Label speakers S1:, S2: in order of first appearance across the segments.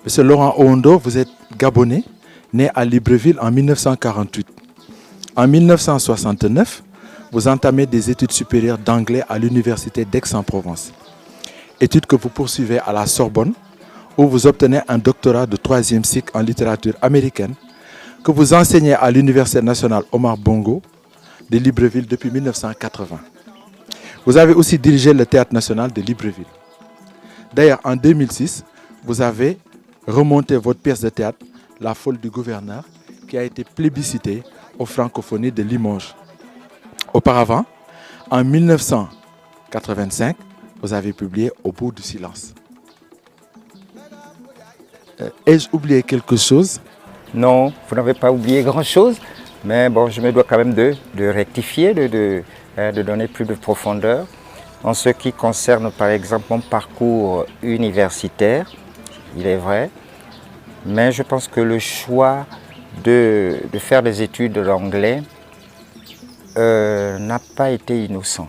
S1: Monsieur Laurent Owondo, vous êtes gabonais, né à Libreville en 1948. En 1969, vous entamez des études supérieures d'anglais à l'université d'Aix-en-Provence. Études que vous poursuivez à la Sorbonne, où vous obtenez un doctorat de 3e cycle en littérature américaine, que vous enseignez à l'Université nationale Omar Bongo de Libreville depuis 1980. Vous avez aussi dirigé le Théâtre national de Libreville. D'ailleurs, en 2006, vous avez remonté votre pièce de théâtre, La folle du gouverneur, qui a été plébiscitée aux Francophonies de Limoges. Auparavant, en 1985, vous avez publié Au bout du silence. Ai-je oublié quelque chose?
S2: Non, vous n'avez pas oublié grand-chose, mais bon, je me dois quand même de rectifier, de donner plus de profondeur. En ce qui concerne par exemple mon parcours universitaire, il est vrai, mais je pense que le choix de faire des études de l'anglais n'a pas été innocent.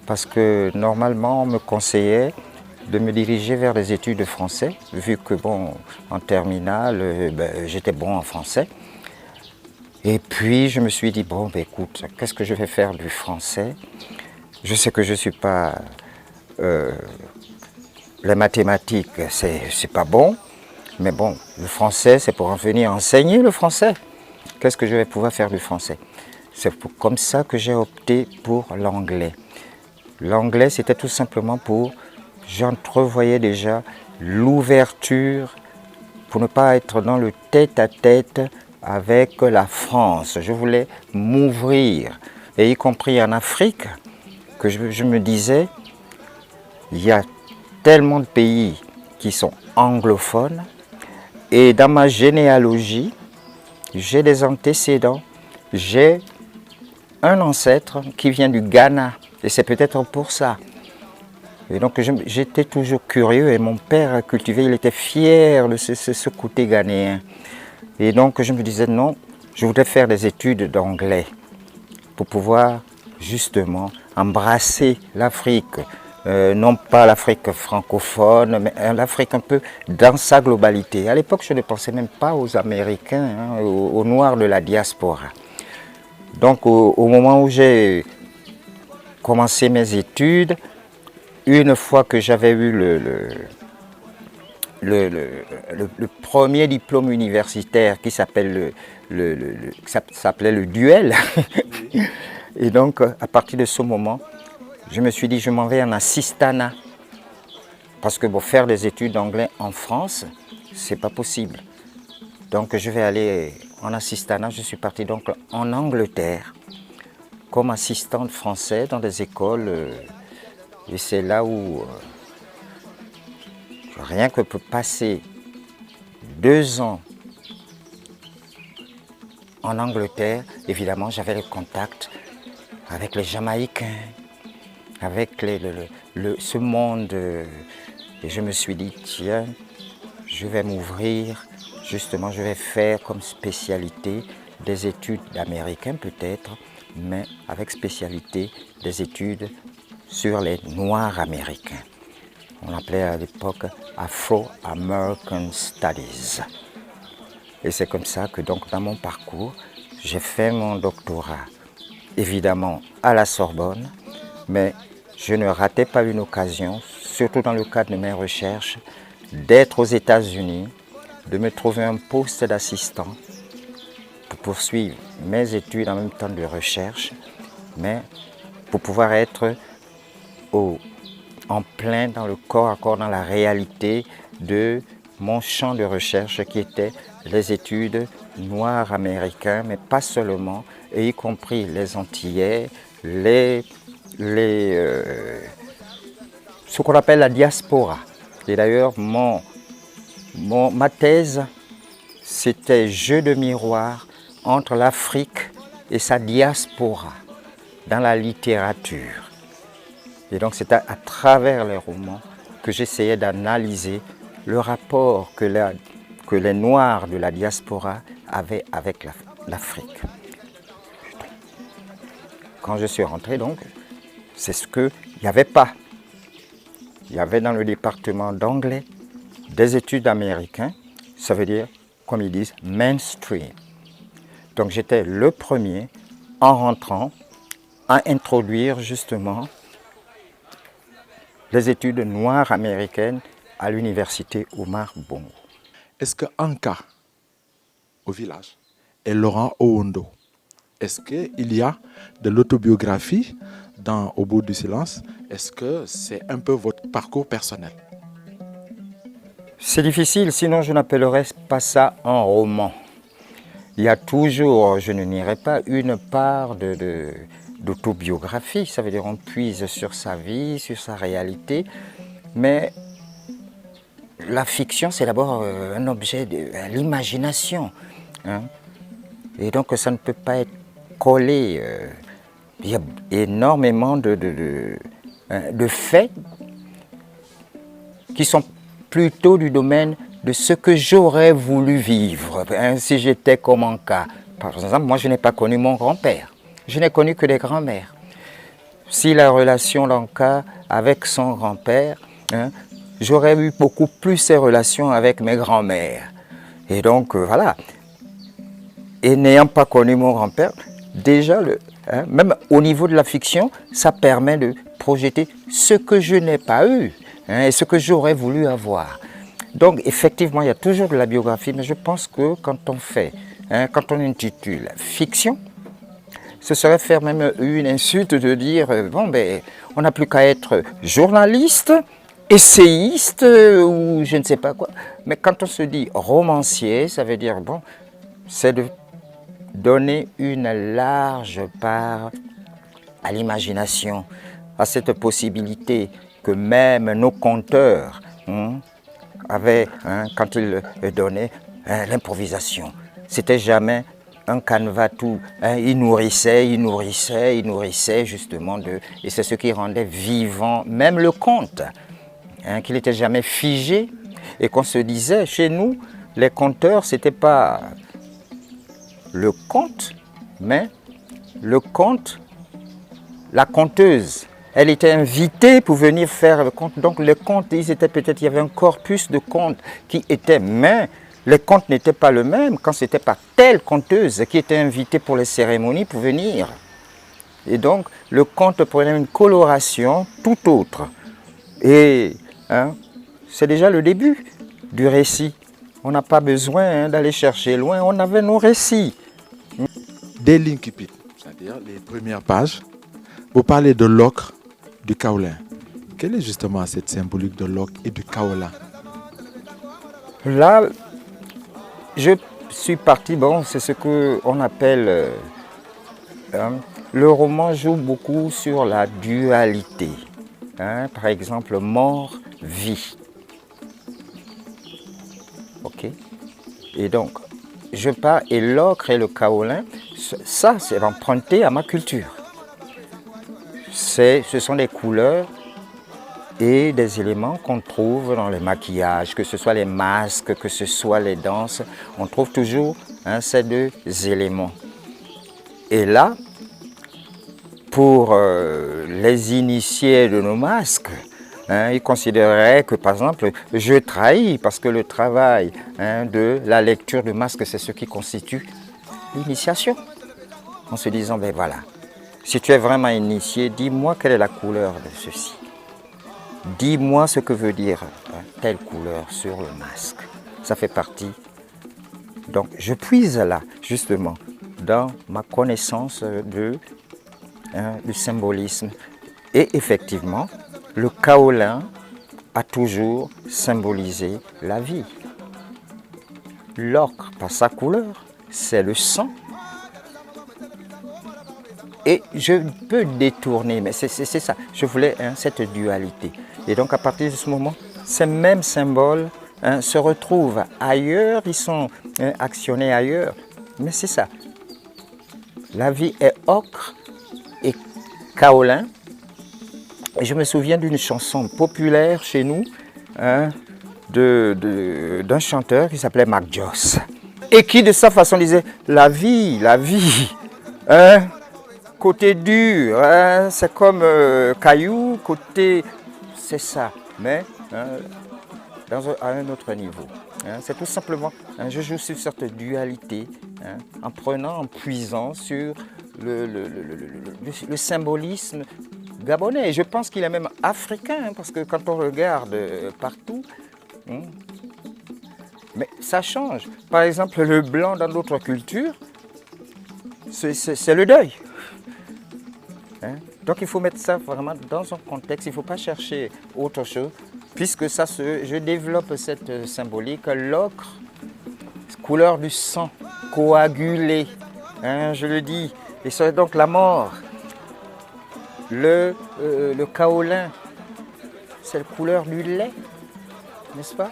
S2: Parce que normalement, on me conseillait de me diriger vers des études de français, vu que bon, en terminale, j'étais bon en français. Et puis je me suis dit, bon, écoute, qu'est-ce que je vais faire du français? Je sais que je ne suis pas... les mathématiques, c'est pas bon, mais bon, le français, c'est pour en venir enseigner le français. Qu'est-ce que je vais pouvoir faire du français? C'est comme ça que j'ai opté pour l'anglais. L'anglais, c'était tout simplement pour... J'entrevoyais déjà l'ouverture pour ne pas être dans le tête-à-tête avec la France. Je voulais m'ouvrir, et y compris en Afrique, que je me disais, il y a tellement de pays qui sont anglophones, et dans ma généalogie, j'ai des antécédents, j'ai un ancêtre qui vient du Ghana, et c'est peut-être pour ça. Et donc j'étais toujours curieux, et mon père a cultivé, il était fier de ce côté ghanéen. Et donc je me disais non, je voudrais faire des études d'anglais pour pouvoir justement embrasser l'Afrique. Non pas l'Afrique francophone, mais l'Afrique un peu dans sa globalité. À l'époque, je ne pensais même pas aux Américains, hein, aux Noirs de la diaspora. Donc au moment où j'ai commencé mes études, une fois que j'avais eu le premier diplôme universitaire qui s'appelait le duel, et donc à partir de ce moment, je me suis dit, je m'en vais en assistanat. Parce que pour faire des études d'anglais en France, c'est pas possible. Donc je vais aller en assistanat. Je suis parti donc en Angleterre comme assistant de français dans des écoles. Et c'est là où, rien que pour passer 2 ans en Angleterre, évidemment j'avais le contact avec les Jamaïcains, avec ce monde, et je me suis dit, tiens, je vais m'ouvrir, justement, je vais faire comme spécialité des études d'américains peut-être, mais avec spécialité des études sur les Noirs américains. On appelait à l'époque Afro-American Studies. Et c'est comme ça que donc dans mon parcours, j'ai fait mon doctorat, évidemment à la Sorbonne, mais je ne ratais pas une occasion, surtout dans le cadre de mes recherches, d'être aux États-Unis, de me trouver un poste d'assistant pour poursuivre mes études en même temps de recherche, mais pour pouvoir être en plein dans le corps à corps, dans la réalité de mon champ de recherche qui était les études noirs américains, mais pas seulement, et y compris les Antillais, ce qu'on appelle la diaspora. Et d'ailleurs, ma thèse, c'était jeu de miroir entre l'Afrique et sa diaspora dans la littérature. Et donc c'est à travers les romans que j'essayais d'analyser le rapport que les Noirs de la diaspora avaient avec l'Afrique. Quand je suis rentré donc, c'est ce qu'il n'y avait pas. Il y avait dans le département d'anglais des études américaines, ça veut dire, comme ils disent, mainstream. Donc j'étais le premier, en rentrant, à introduire justement les études noires américaines à l'université Omar Bongo.
S1: Est-ce que Anka, au village, et Laurent Owondo, est-ce qu'il y a de l'autobiographie dans Au bout du silence? Est-ce que c'est un peu votre parcours personnel?
S2: C'est difficile, sinon je n'appellerais pas ça un roman. Il y a toujours, je ne nierai pas, une part d'autobiographie. Ça veut dire on puise sur sa vie, sur sa réalité. Mais la fiction, c'est d'abord un objet de l'imagination. Hein? Et donc ça ne peut pas être collé. Il y a énormément de faits qui sont plutôt du domaine de ce que j'aurais voulu vivre, hein, si j'étais comme Anka. Par exemple, moi je n'ai pas connu mon grand-père, je n'ai connu que des grands-mères. Si la relation d'Anka avec son grand-père, hein, j'aurais eu beaucoup plus ces relations avec mes grands-mères. Et donc voilà. Et n'ayant pas connu mon grand-père, déjà, même au niveau de la fiction, ça permet de projeter ce que je n'ai pas eu, hein, et ce que j'aurais voulu avoir. Donc effectivement, il y a toujours de la biographie, mais je pense que quand on fait, hein, quand on intitule fiction, ce serait faire même une insulte de dire, bon ben, on n'a plus qu'à être journaliste, essayiste, ou je ne sais pas quoi. Mais quand on se dit romancier, ça veut dire, bon, c'est de donner une large part à l'imagination, à cette possibilité que même nos conteurs avaient, hein, quand ils donnaient l'improvisation. C'était jamais un canevas tout. Hein, ils nourrissaient justement de... Et c'est ce qui rendait vivant même le conte, hein, qu'il n'était jamais figé. Et qu'on se disait, chez nous, les conteurs, c'était pas le conte, mais le conte, la conteuse. Elle était invitée pour venir faire le conte. Donc les contes, ils étaient peut-être, il y avait un corpus de contes qui était, mais les contes n'étaient pas le même quand c'était pas telle conteuse qui était invitée pour les cérémonies pour venir. Et donc le conte prenait une coloration tout autre. Et hein, c'est déjà le début du récit. On n'a pas besoin d'aller chercher loin, on avait nos récits.
S1: Dès l'incipit, c'est-à-dire les premières pages, vous parlez de l'ocre, du kaolin. Quelle est justement cette symbolique de l'ocre et du kaolin?
S2: Là, je suis parti, bon, c'est ce qu'on appelle... le roman joue beaucoup sur la dualité. Hein, par exemple, mort-vie. Ok. Et donc, je pars, et l'ocre et le kaolin, ça, c'est emprunté à ma culture. Ce sont des couleurs et des éléments qu'on trouve dans les maquillages, que ce soit les masques, que ce soit les danses. On trouve toujours ces deux éléments. Et là, pour les initiés de nos masques, ils considéreraient que, par exemple, je trahis parce que le travail de la lecture de masque, c'est ce qui constitue l'initiation. En se disant, ben voilà, si tu es vraiment initié, dis-moi quelle est la couleur de ceci. Dis-moi ce que veut dire telle couleur sur le masque. Ça fait partie. Donc, je puise là, justement, dans ma connaissance du symbolisme. Et effectivement, le kaolin a toujours symbolisé la vie. L'ocre, par sa couleur, c'est le sang. Et je peux détourner, mais c'est ça. Je voulais cette dualité. Et donc à partir de ce moment, ces mêmes symboles se retrouvent ailleurs, ils sont actionnés ailleurs. Mais c'est ça. La vie est ocre et kaolin. Et je me souviens d'une chanson populaire chez nous, d'un chanteur qui s'appelait Mac Joss. Et qui de sa façon disait, la vie, côté dur, c'est comme caillou, côté... C'est ça, mais à un autre niveau. C'est tout simplement, je joue sur cette dualité, en prenant, en puisant sur le symbolisme gabonais. Et je pense qu'il est même africain, parce que quand on regarde partout, mais ça change. Par exemple, le blanc dans d'autres cultures, c'est le deuil. Donc il faut mettre ça vraiment dans un contexte, il ne faut pas chercher autre chose, puisque je développe cette symbolique, l'ocre, couleur du sang, coagulé, je le dis, et c'est donc la mort. Le kaolin, c'est la couleur du lait, n'est-ce pas?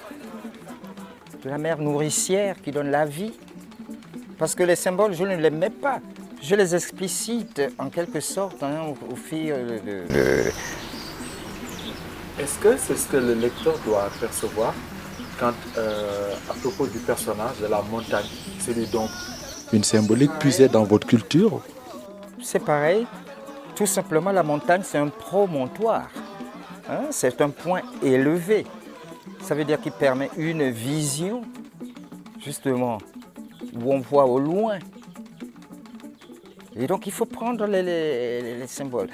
S2: De la mère nourricière qui donne la vie. Parce que les symboles, je ne les mets pas. Je les explicite en quelque sorte au fil de...
S1: Est-ce que c'est ce que le lecteur doit percevoir quand, à propos du personnage de la montagne, celui donc une symbolique puisée dans votre culture?
S2: C'est pareil. Tout simplement, la montagne, c'est un promontoire. C'est un point élevé. Ça veut dire qu'il permet une vision, justement, où on voit au loin. Et donc, il faut prendre les symboles.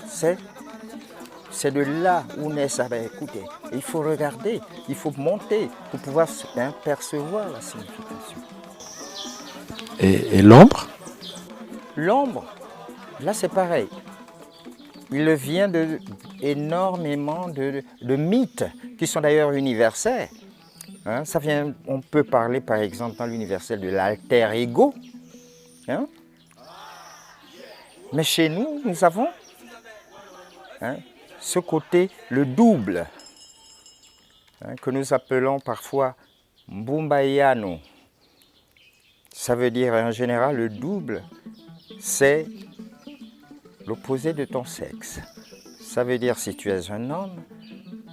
S2: C'est de là où naît ça. Ben, écoutez, il faut regarder, il faut monter pour pouvoir percevoir la signification.
S1: Et l'ombre?
S2: L'ombre, là, c'est pareil. Il vient énormément de mythes qui sont d'ailleurs universels. On peut parler par exemple dans l'universel de l'alter ego. Mais chez nous, nous avons ce côté, le double, que nous appelons parfois Mbumbayano. Ça veut dire en général le double, c'est l'opposé de ton sexe. Ça veut dire si tu es un homme,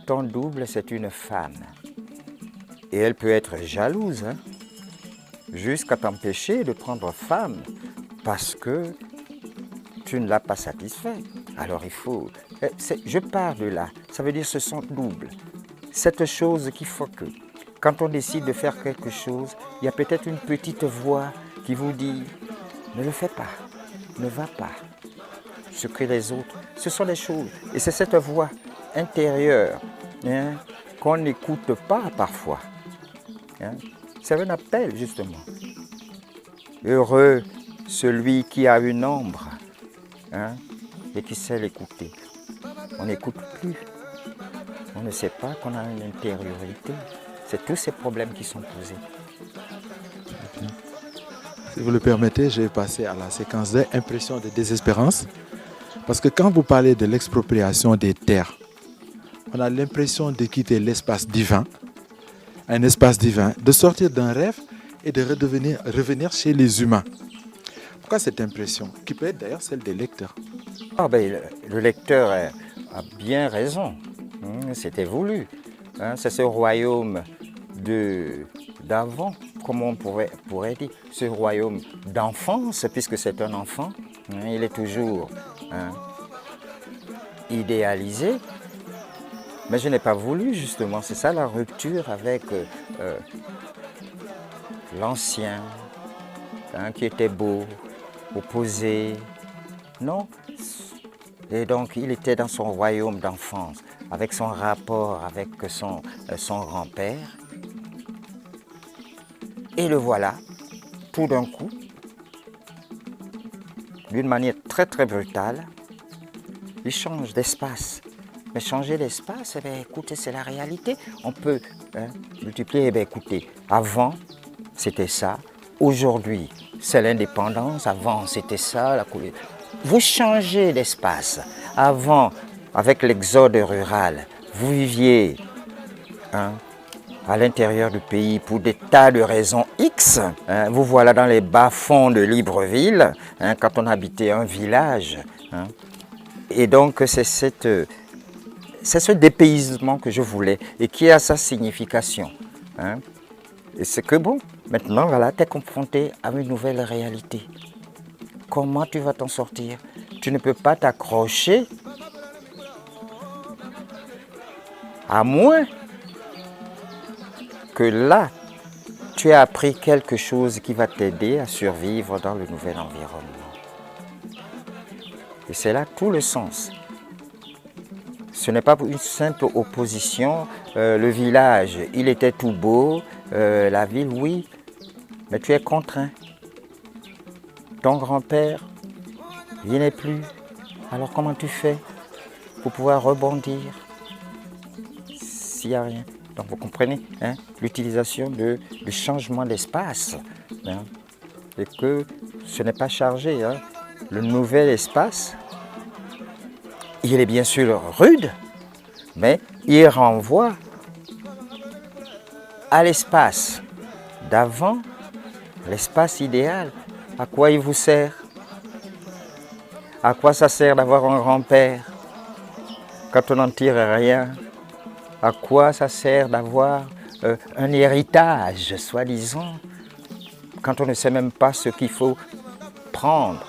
S2: ton double c'est une femme. Et elle peut être jalouse, jusqu'à t'empêcher de prendre femme parce que tu ne l'as pas satisfait. Alors il faut... Je pars de là. Ça veut dire ce sont doubles. Cette chose qu'il faut que, quand on décide de faire quelque chose, il y a peut-être une petite voix qui vous dit « Ne le fais pas, ne va pas ». Ce que les autres, ce sont des choses. Et c'est cette voix intérieure qu'on n'écoute pas parfois. C'est un appel, justement. Heureux celui qui a une ombre et qui sait l'écouter. On n'écoute plus. On ne sait pas qu'on a une intériorité. C'est tous ces problèmes qui sont posés.
S1: Si vous le permettez, je vais passer à la séquence d'impression de désespérance. Parce que quand vous parlez de l'expropriation des terres, on a l'impression de quitter l'espace divin, un espace divin, de sortir d'un rêve et de revenir chez les humains. Pourquoi cette impression, qui peut être d'ailleurs celle des lecteurs?
S2: Le lecteur a bien raison, c'était voulu. C'est ce royaume d'avant, comme on pourrait dire, ce royaume d'enfance, puisque c'est un enfant, il est toujours idéalisé. Mais je n'ai pas voulu, justement, c'est ça la rupture avec l'ancien, qui était beau, opposé. Non. Et donc, il était dans son royaume d'enfance, avec son rapport avec son grand-père. Et le voilà, tout d'un coup, d'une manière très très brutale, il change d'espace. Mais changer d'espace, écoutez, c'est la réalité. On peut multiplier, écoutez, avant, c'était ça. Aujourd'hui, c'est l'indépendance. Avant, c'était ça, la couleur. Vous changez d'espace. Avant, avec l'exode rural, vous viviez à l'intérieur du pays pour des tas de raisons X. Vous voilà dans les bas-fonds de Libreville, quand on habitait un village. Et donc c'est ce dépaysement que je voulais et qui a sa signification. Et c'est que bon, maintenant voilà, tu es confronté à une nouvelle réalité. Comment tu vas t'en sortir? Tu ne peux pas t'accrocher à moins que là, tu aies appris quelque chose qui va t'aider à survivre dans le nouvel environnement. Et c'est là tout le sens. Ce n'est pas une simple opposition. Le village, il était tout beau. La ville, oui. Mais tu es contraint. Ton grand-père, il n'est plus. Alors comment tu fais pour pouvoir rebondir s'il n'y a rien? Donc vous comprenez l'utilisation du changement d'espace. Et que ce n'est pas chargé. Le nouvel espace, il est bien sûr rude, mais il renvoie à l'espace d'avant, l'espace idéal. À quoi il vous sert? À quoi ça sert d'avoir un grand-père quand on n'en tire rien? À quoi ça sert d'avoir un héritage, soi-disant, quand on ne sait même pas ce qu'il faut prendre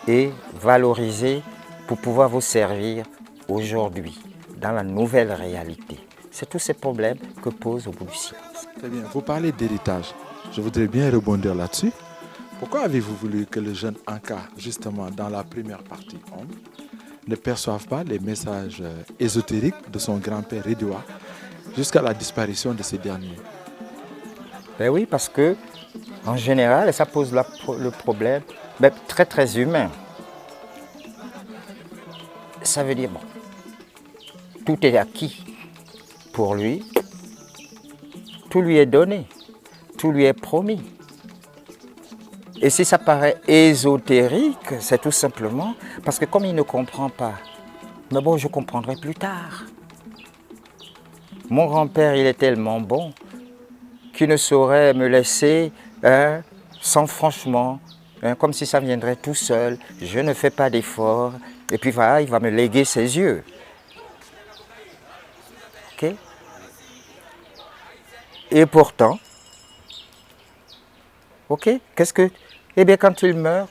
S2: et valoriser pour pouvoir vous servir aujourd'hui, dans la nouvelle réalité? C'est tous ces problèmes que pose au bout du silence.
S1: Très bien. Vous parlez d'héritage. Je voudrais bien rebondir là-dessus. Pourquoi avez-vous voulu que le jeune Anka, justement dans la première partie, ne perçoive pas les messages ésotériques de son grand-père Ridwa jusqu'à la disparition de ces derniers?
S2: Ben oui, parce que en général, ça pose le problème très très humain. Ça veut dire, bon, tout est acquis pour lui, tout lui est donné, tout lui est promis. Et si ça paraît ésotérique, c'est tout simplement parce que comme il ne comprend pas, mais bon, je comprendrai plus tard. Mon grand-père, il est tellement bon qu'il ne saurait me laisser sans franchement, comme si ça viendrait tout seul. Je ne fais pas d'effort. Et puis voilà, il va me léguer ses yeux. Ok? Et pourtant, ok, qu'est-ce que... Eh bien, quand il meurt,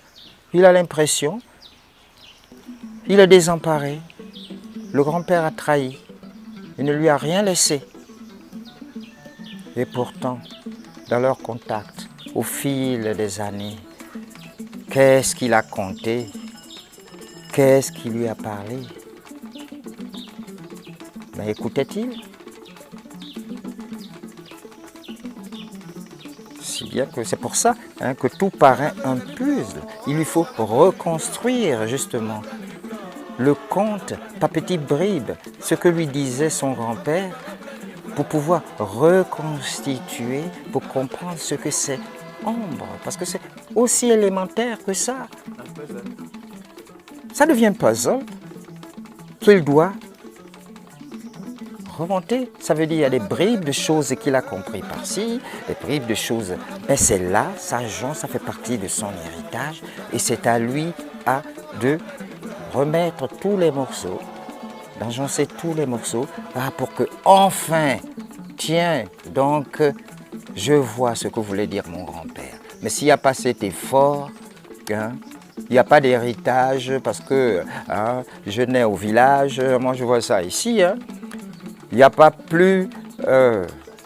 S2: il a l'impression, il est désemparé. Le grand-père a trahi. Il ne lui a rien laissé. Et pourtant, dans leur contact, au fil des années, qu'est-ce qu'il a compté? Qu'est-ce qu'il lui a parlé? Mais écoutait-il? Si bien que c'est pour ça que tout paraît un puzzle. Il lui faut reconstruire justement le conte par petites bribes, ce que lui disait son grand-père, pour pouvoir reconstituer, pour comprendre ce que c'est ombre. Parce que c'est aussi élémentaire que ça. Ça devient puzzle qu'il doit remonter. Ça veut dire qu'il y a des bribes de choses qu'il a compris par-ci, des bribes de choses. Mais c'est là, ça fait partie de son héritage. Et c'est à lui de remettre tous les morceaux, d'agencer tous les morceaux, pour que enfin, tiens, donc, je vois ce que voulait dire mon grand-père. Mais s'il n'y a pas cet effort, il n'y a pas d'héritage, parce que je nais au village, moi je vois ça ici, il n'y a pas plus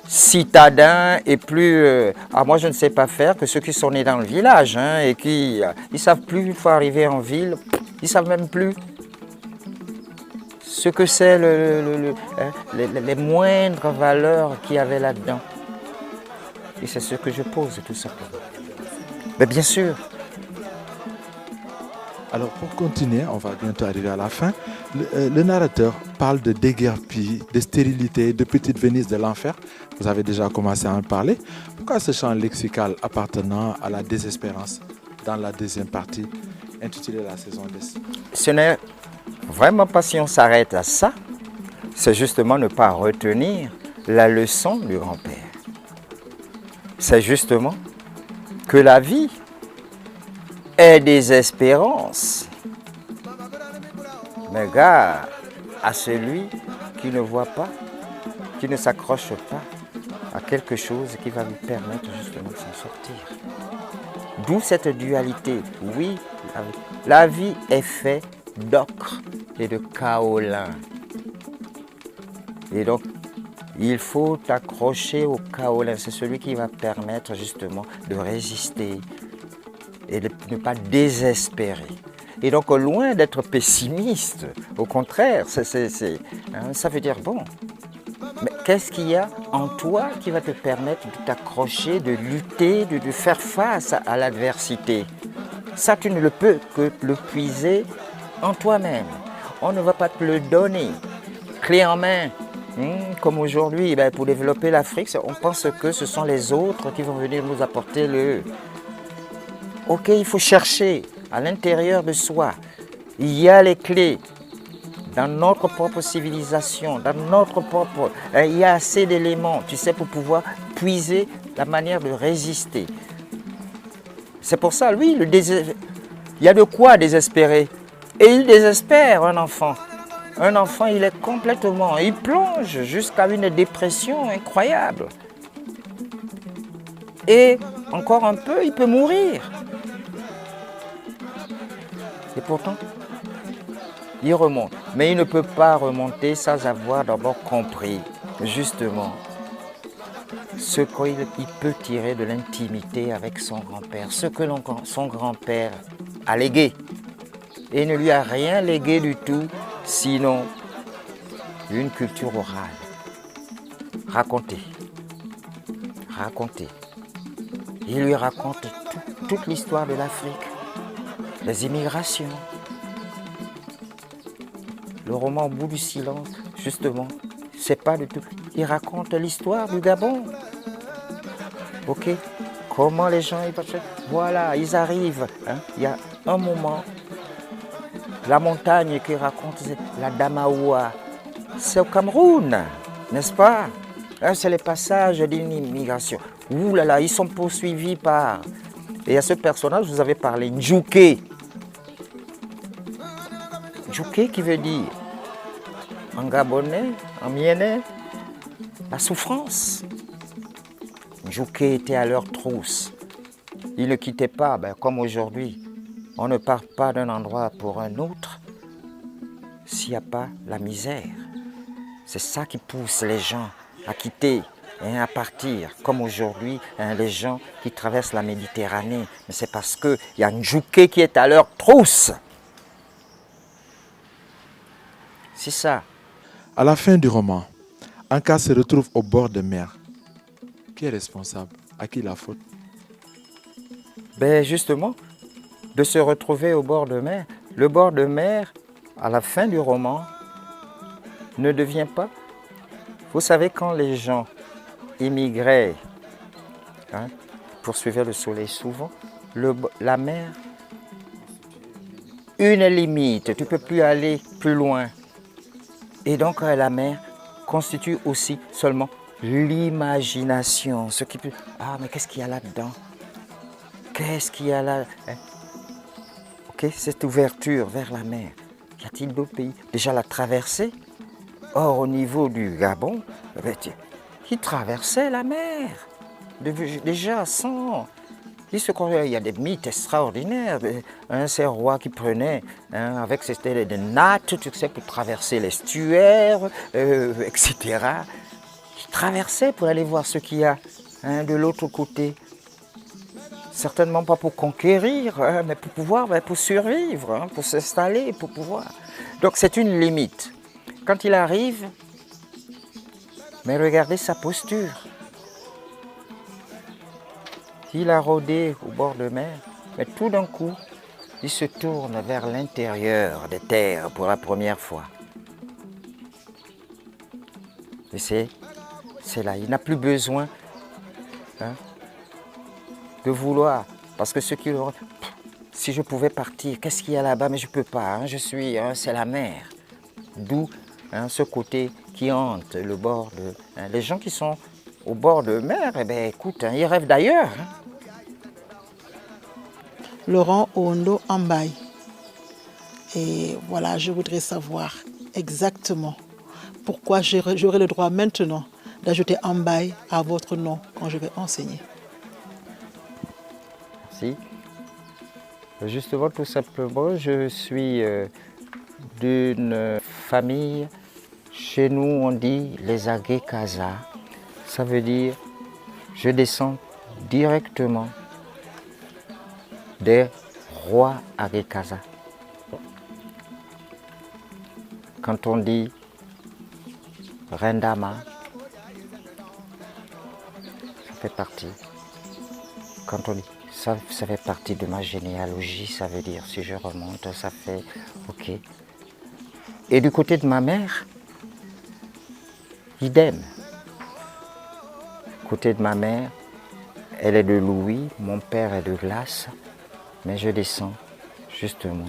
S2: citadins et plus... moi je ne sais pas faire que ceux qui sont nés dans le village et qui ils ne savent plus, une fois arrivés en ville, ils ne savent même plus ce que c'est les moindres valeurs qu'il y avait là-dedans. Et c'est ce que je pose tout simplement. Mais bien sûr.
S1: Alors pour continuer, on va bientôt arriver à la fin. Le narrateur parle de déguerpis, de stérilité, de petite Venise de l'enfer. Vous avez déjà commencé à en parler. Pourquoi ce chant lexical appartenant à la désespérance dans la deuxième partie, intitulée La saison des...
S2: Ce n'est vraiment pas si on s'arrête à ça, c'est justement ne pas retenir la leçon du grand-père. C'est justement que la vie est des espérances. Mais gare à celui qui ne voit pas, qui ne s'accroche pas à quelque chose qui va lui permettre justement de s'en sortir. D'où cette dualité. Oui, la vie est faite d'ocre et de kaolin. Et donc, il faut t'accrocher au kaolin. C'est celui qui va permettre justement de résister et de ne pas désespérer. Et donc, loin d'être pessimiste, au contraire, ça veut dire, bon, mais qu'est-ce qu'il y a en toi qui va te permettre de t'accrocher, de lutter, de faire face à l'adversité? Ça, tu ne le peux que le puiser en toi-même. On ne va pas te le donner, clé en main. Comme aujourd'hui, pour développer l'Afrique, on pense que ce sont les autres qui vont venir nous apporter le... Ok, il faut chercher à l'intérieur de soi. Il y a les clés dans notre propre civilisation, dans notre propre... Il y a assez d'éléments, tu sais, pour pouvoir puiser la manière de résister. C'est pour ça, lui, il y a de quoi désespérer. Et il désespère, un enfant. Un enfant, il est complètement... Il plonge jusqu'à une dépression incroyable. Et encore un peu, il peut mourir. Et pourtant, il remonte. Mais il ne peut pas remonter sans avoir d'abord compris, justement, ce qu'il peut tirer de l'intimité avec son grand-père, ce que son grand-père a légué. Et il ne lui a rien légué du tout, sinon une culture orale. Raconter. Il lui raconte toute l'histoire de l'Afrique, les immigrations. Le roman Au bout du silence, justement, c'est pas du tout. Il raconte l'histoire du Gabon. Ok, comment les gens, voilà, ils arrivent. Il y a un moment, la montagne qu'il raconte, c'est la Damaoua. C'est au Cameroun, n'est-ce pas? C'est le passage d'une immigration. Ouh là là, ils sont poursuivis par... Et à ce personnage, vous avez parlé, Ndjouké. Ndjouké qui veut dire, en gabonais, en mienais, la souffrance. Ndjouké était à leur trousse. Ils ne quittaient pas, comme aujourd'hui. On ne part pas d'un endroit pour un autre s'il n'y a pas la misère. C'est ça qui pousse les gens à quitter et à partir. Comme aujourd'hui, les gens qui traversent la Méditerranée. Mais c'est parce qu'il y a Ndjouké qui est à leur trousse. C'est ça.
S1: À la fin du roman, Anka se retrouve au bord de mer. Qui est responsable? À qui la faute?
S2: Justement, de se retrouver au bord de mer. Le bord de mer, à la fin du roman, ne devient pas... Vous savez, quand les gens immigraient, poursuivaient le soleil souvent, la mer, une limite, tu ne peux plus aller plus loin. Et donc la mer constitue aussi seulement l'imagination. Ce qui peut... Ah, mais qu'est-ce qu'il y a là-dedans? Qu'est-ce qu'il y a là? Ok, cette ouverture vers la mer. Y a-t-il d'autres pays? Déjà la traversée. Or, au niveau du Gabon, il traversait la mer. Déjà sans... Il y a des mythes extraordinaires. Ces rois qui prenaient, avec des nattes, tu sais, pour traverser l'estuaire, etc. Ils traversaient pour aller voir ce qu'il y a de l'autre côté. Certainement pas pour conquérir, mais pour pouvoir, pour survivre, pour s'installer, pour pouvoir. Donc c'est une limite. Quand il arrive, mais regardez sa posture. Il a rôdé au bord de mer, mais tout d'un coup, il se tourne vers l'intérieur des terres pour la première fois. Et c'est là, il n'a plus besoin de vouloir, parce que ce qu'il aura, si je pouvais partir, qu'est-ce qu'il y a là-bas? Mais je ne peux pas, hein, c'est la mer. D'où ce côté qui hante le bord de... les gens qui sont au bord de mer, eh bien, écoute, ils rêvent d'ailleurs.
S3: Laurent Ondo Ambaye. Et voilà, je voudrais savoir exactement pourquoi j'aurai le droit maintenant d'ajouter Ambaye à votre nom quand je vais enseigner.
S2: Merci. Justement, tout simplement, je suis d'une famille, chez nous on dit les Agekaza. Ça veut dire, je descends directement des rois Agekaza. Quand on dit Rendama, ça fait partie. Quand on dit ça fait partie de ma généalogie, ça veut dire, si je remonte, ça fait ok. Et du côté de ma mère, idem. Côté de ma mère, elle est de Louis, mon père est de Glace, mais je descends justement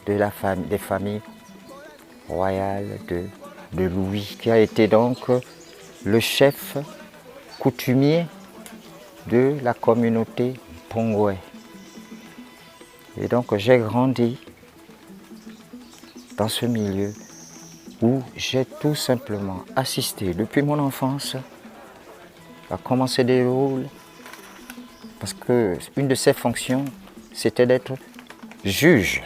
S2: des familles royales de Louis, qui a été donc le chef coutumier de la communauté Pongwe. Et donc j'ai grandi dans ce milieu où j'ai tout simplement assisté depuis mon enfance à commencer des rôles, parce que une de ses fonctions c'était d'être juge,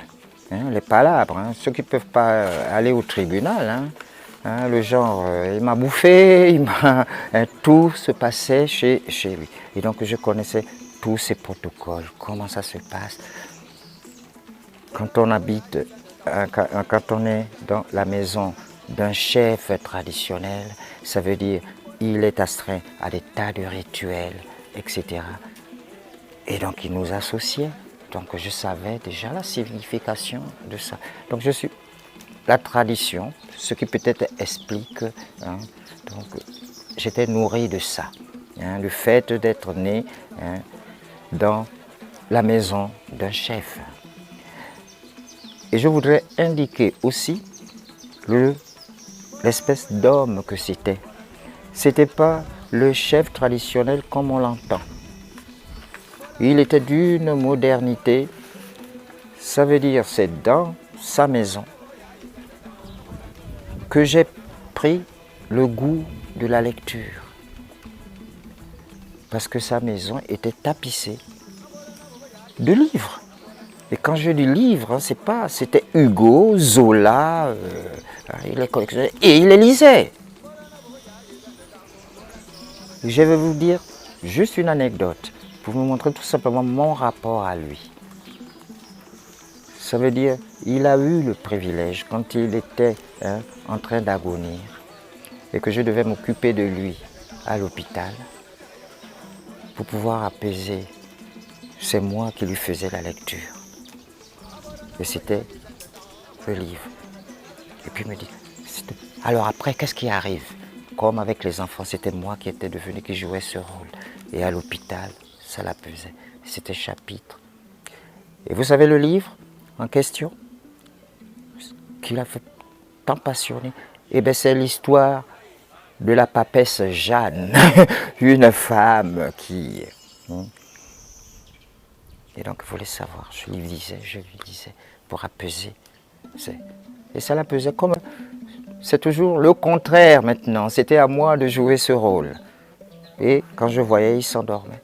S2: les palabres, ceux qui ne peuvent pas aller au tribunal, le genre il m'a bouffé, tout se passait chez lui. Et donc je connaissais tous ces protocoles, comment ça se passe quand on habite, quand on est dans la maison d'un chef traditionnel. Ça veut dire il est astreint à des tas de rituels, etc. Et donc il nous associait. Donc je savais déjà la signification de ça. Donc je suis la tradition, ce qui peut-être explique, donc j'étais nourri de ça, le fait d'être né dans la maison d'un chef. Et je voudrais indiquer aussi l'espèce d'homme que c'était. C'était pas le chef traditionnel comme on l'entend. Il était d'une modernité, ça veut dire c'est dans sa maison que j'ai pris le goût de la lecture. Parce que sa maison était tapissée de livres. Et quand je dis livres, c'était Hugo, Zola, et il les lisait. Je vais vous dire juste une anecdote pour vous montrer tout simplement mon rapport à lui. Ça veut dire, il a eu le privilège, quand il était en train d'agonir, et que je devais m'occuper de lui à l'hôpital, pour pouvoir apaiser, c'est moi qui lui faisais la lecture. Et c'était le livre. Et puis il me dit, alors après, qu'est-ce qui arrive? Comme avec les enfants, c'était moi qui étais devenu, qui jouais ce rôle. Et à l'hôpital, ça la pesait. C'était chapitre. Et vous savez le livre en question, qui l'a fait tant passionner, eh bien c'est l'histoire de la papesse Jeanne, une femme qui... Et donc, il voulait savoir, je lui disais, pour apaiser. Et ça l'apaisait comme... C'est toujours le contraire maintenant, c'était à moi de jouer ce rôle. Et quand je voyais, il s'endormait.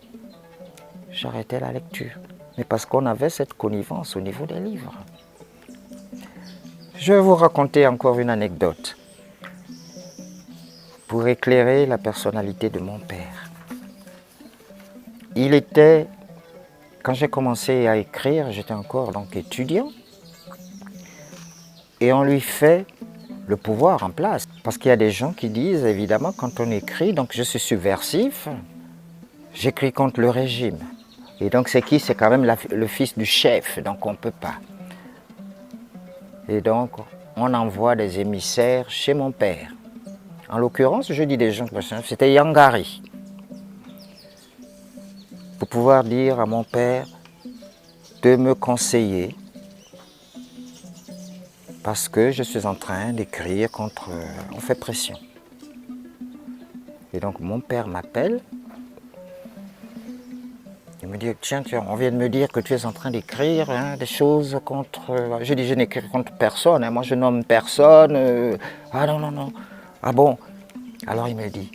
S2: J'arrêtais la lecture. Mais parce qu'on avait cette connivence au niveau des livres. Je vais vous raconter encore une anecdote pour éclairer la personnalité de mon père. Il était, quand j'ai commencé à écrire, j'étais encore donc étudiant, et on lui fait le pouvoir en place. Parce qu'il y a des gens qui disent, évidemment, quand on écrit, donc je suis subversif, j'écris contre le régime. Et donc c'est qui? C'est quand même le fils du chef, donc on ne peut pas. Et donc on envoie des émissaires chez mon père. En l'occurrence, je dis des gens, c'était Yangari. Pour pouvoir dire à mon père, de me conseiller parce que je suis en train d'écrire contre... on fait pression. Et donc mon père m'appelle. Il me dit, tiens, on vient de me dire que tu es en train d'écrire des choses contre... Je dis, je n'écris contre personne, hein, moi je nomme personne. Ah non, non, non. Ah bon? Alors il me dit,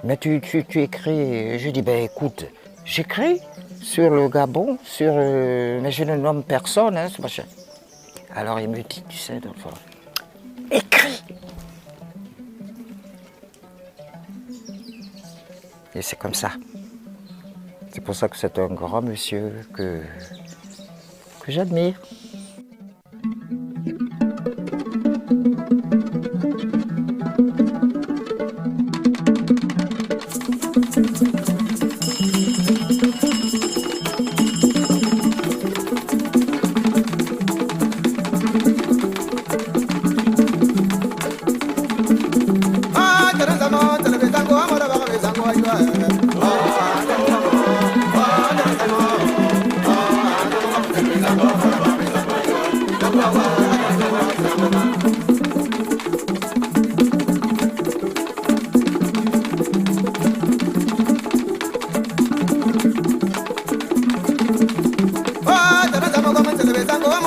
S2: mais tu écris. Je dis, ben écoute, j'écris sur le Gabon, mais je ne nomme personne. Hein, alors il me dit, tu sais, écris. Et c'est comme ça. C'est pour ça que c'est un grand monsieur que j'admire.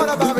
S4: Vamos